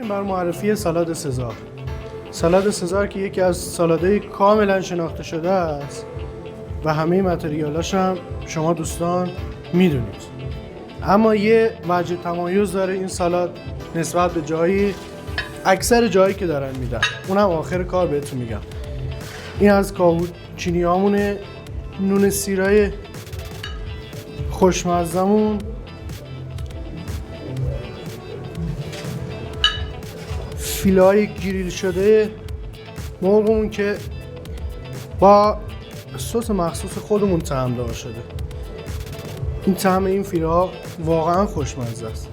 میرسیم بر معرفی سالاد سزار. سالاد سزار که یکی از سالادهای کاملا شناخته شده است و همه متریالاش هم شما دوستان میدونید. اما یه وجه تمایز داره این سالاد نسبت به جایی اکثر جایی که دارن میدن، اونم آخر کار بهتون میگم. این از کاپوچینیامونه، نون سیرای خوشمزمون، فیلای گریل شده مرغمون که با سس مخصوص خودمون طعم‌دار شده. این طعم این فیلا واقعا خوشمزه است.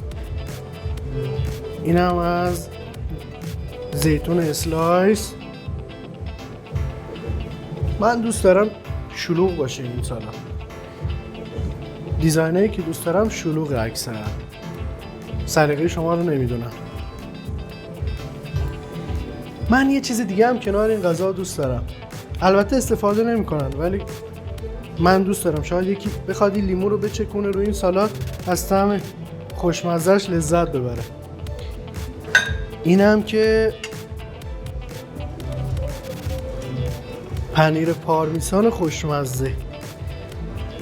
اینم از زیتون اسلایس. من دوست دارم شلوغ باشه این سالاد. دیزاینایی که دوست دارم شلوغ اکثرا. سلیقه شما رو نمیدونم. من یه چیز دیگه هم کنار این غذا دوست دارم. البته استفاده نمی‌کنن ولی من دوست دارم. شاید یکی بخواد این لیمو رو بچکونه روی این سالاد از طعم خوشمزه‌اش لذت ببره. اینم که پنیر پارمیسان خوشمزه.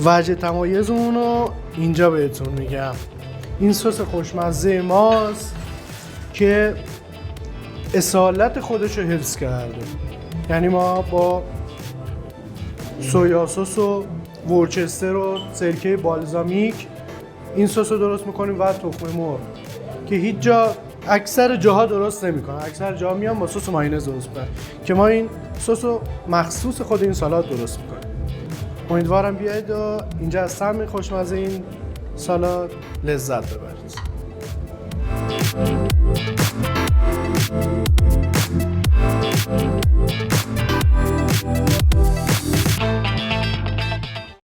وجه تمایزمون رو اینجا بهتون میگم. این سس خوشمزه ماست که اصالت خودش رو حفظ کرده. یعنی ما با سویا سس و ورچستر و سرکه بالزامیک این سس رو درست میکنیم و تخم مرغ که هیچ جا اکثر جاها درست نمیکنن. اکثر جاها میان با سس و مایونز درست میکنن که ما این سس رو مخصوص خود این سالاد درست میکنیم. امیدوارم بیاید و اینجا از طعم خوشمزه این سالاد لذت ببرید.